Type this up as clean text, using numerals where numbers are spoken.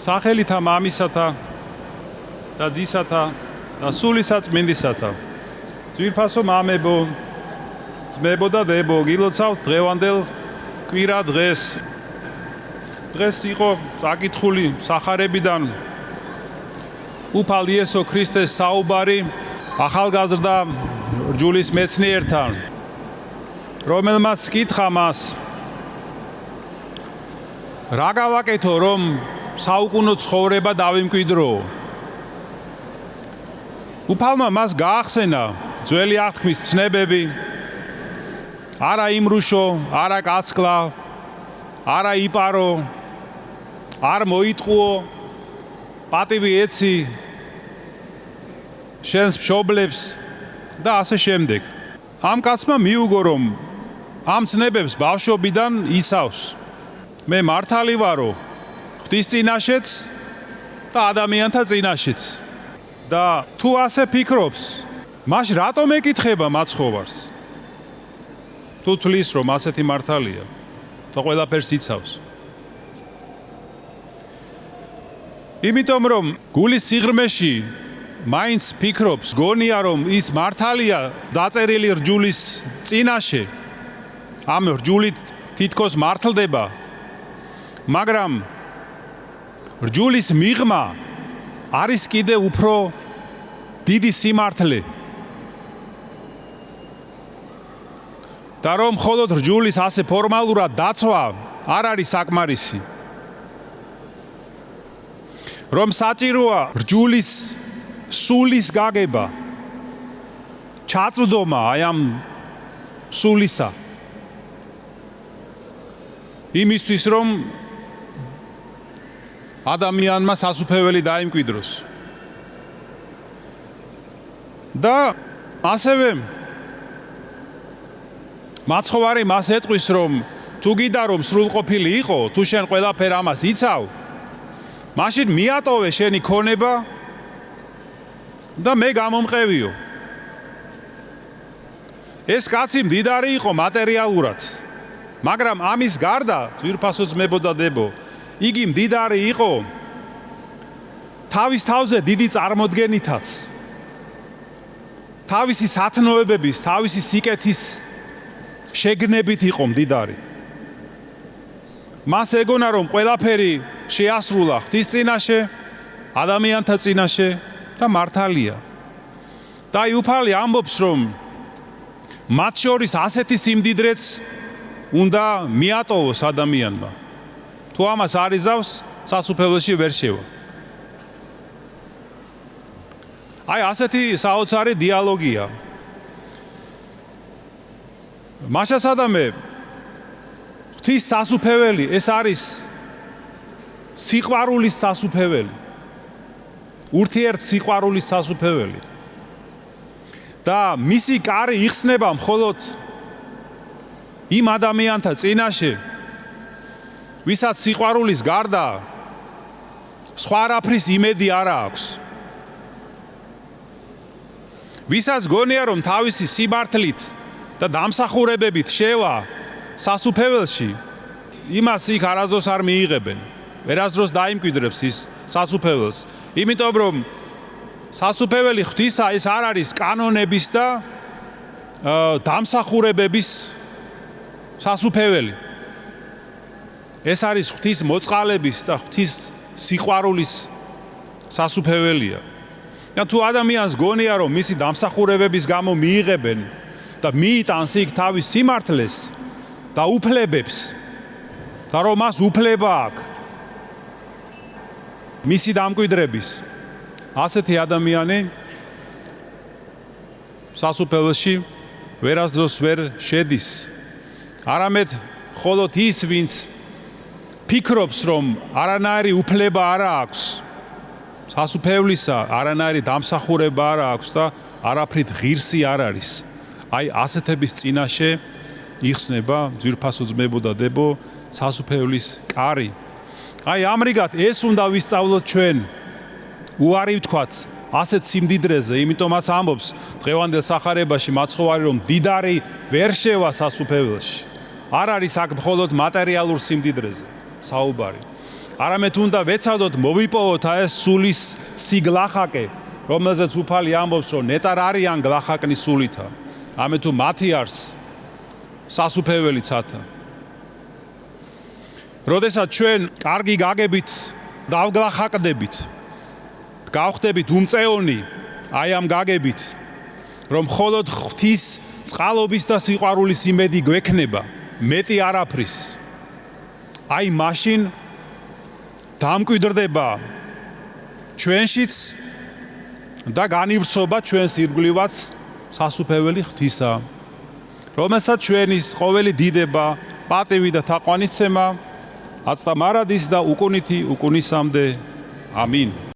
სახელითა მამისათა და ძისათა და სულისაწმინდისათა. ძვირფასო მამებო, ძმებო და დებო, გილოცავთ დღევანდელ კვირა დღეს. დღეს იყო წაკითხული სახარებიდან უფალ იესო ქრისტეს საუბარი ახალგაზრდა რჯულის მეცნიერთან, რომელმაც კითხა მას, რა გავაკეთო, რომ საუკუნო ცხოვრება დავიმკვიდრო? უფალმა მას გაახსენა ძველი აღთქმის ცნებები, არა იმრუშო, არა კაცკლა, არა იპარო, არ მოიტყუო, პატივი ეცი შენს მშობლებს და ასე შემდეგ. ამ კაცმა მიუგო, რომ ამ ცნებებს ბავშვობიდან იცავს. მე მართალი ვარო ღვთის წინაშეც და ადამიანთა წინაშეც. და თუ ასე ფიქრობს, მაშინ რატომ ეკითხება მაცხოვარს? თუ თვლის, რომ ასეთი მართალია და ყველაფერს იცავს. იმიტომ რომ გულის სიღრმეში მაინც ფიქრობს, გონია რომ ის მართალია დაწერილი რჯულის წინაშე, ამ რჯულით თითქოს მართლდება, მაგრამ რჯულის მიღმა არის კიდე უფრო დიდი სიმართლე. და რომ მხოლოდ რჯულის ასე ფორმალურად დაცვა არ არის საკმარისი. რომ საჭიროა რჯულის სულის გაგება, ჩაწვდომა აი ამ სულისა. იმისთვის რომ ადამიანმა სასუფეველი დაიმკვიდროს. და ასევე მაცხოვარი მას ეტყვის, რომ თუ გიდა რომ სრულყოფილი იყო, თუ შენ ყველაფერ ამას იცავ, მაშინ მიატოვე შენი ქონება და მე გამომყევიო. ეს კაცი მდიდარი იყო მატერიალურად, მაგრამ ამის გარდა, ძვირფასო ძმებო და დებო, იგი მდიდარი იყო თავის თავზე დიდი წარმოდგენითაც, თავისი სათნოებების, თავისი სიკეთის შეგნებით იყო მდიდარი. მას ეგონა, რომ ყველაფერი შეასრულა ღვთის წინაშე, ადამიანთა წინაშე და მართალია. და აი უფალი ამბობს, რომ მათ შორის ასეთი სიმდიდრეც უნდა მიატოვოს ადამიანმა. თუ ამას არ იზავს, სასუფეველში ვერ შევა. აი ასეთი საოცარი დიალოგია. მაშასადამე ღვთის სასუფეველი ეს არის სიყვარულის სასუფეველი, ურთიერთ სიყვარულის სასუფეველი. და მისი კარი იხსნება მხოლოდ იმ ადამიანთა წინაშე, ვისაც სიყვარულის გარდა სხვა რაფრის იმედი არ აქვს. ვისაც გონია, რომ თავისი სიმართლით და დამსახურებებით შევა სასუფეველში, იმას იქ არასდროს არ მიიღებენ. ვერასდროს დაიმკვიდრებს ის სასუფეველს. იმიტომ რომ სასუფეველი ღვთისა ეს არ არის კანონების და დამსახურებების სასუფეველი. ეს არის ღვთის მოწყალების და ღვთის სიყვარულის სასუფეველია. და თუ ადამიანს გონია, რომ მისი დამსახურებების გამო მიიღებენ და მიიტანს იქ თავის სიმართლეს და უფლებებს, და რომ მას უფლება აქვს მისი დამკვიდრების, ასეთი ადამიანი სასუფეველში ვერასდროს ვერ შედის. არამედ მხოლოდ ის, ვინც ფიქრობს, რომ არანაირი უფლება არ აქვს სასუფევლისა, არანაირი დამსახურება არ აქვს და არაფრით ღირსი არ არის. აი ასეთების წინაშე იხსნება, ძვირფასო ძმებო და დებო, სასუფევლის კარი. აი ამრიგად ეს უნდა ვისწავლოთ ჩვენ, უარი ვთქვათ ასეთ სიმდიდრეზე, იმიტომაც ამბობს დღევანდელ სახარებაში მაცხოვარი, რომ დიდარი ვერ შევა სასუფეველში. არ არის აქ მხოლოდ მატერიალურ სიმდიდრეზე საუბარი. არამედ უნდა ვეცადოთ მოვიპოვოთ ეს სულის სიგლახაკე, რომელზეც უფალი ამბობს, რომ ნეტარ არიან გლახაკნის სულითა. ამე თუ მათი არს სასუფეველი ცათა. როდესაც ჩვენ კარგი გაგებით, დავგლახაკდებით, გავხდებით უმწეონი აი ამ გაგებით, რომ მხოლოდ ღვთის წყალობის და სიყვარულის იმედი გვექნება, მეტი არაფრის. აი მაშინ დამკვიდრდება ჩვენშიც და განივრცობა ჩვენს ირგვლივაც სასუფეველი ღვთისა, რომელსაც ჩვენის ყოველი დიდება, პატივი და თაყვანისცემა აცდა მარადის და უკუნითი უკუნისამდე. ამინ.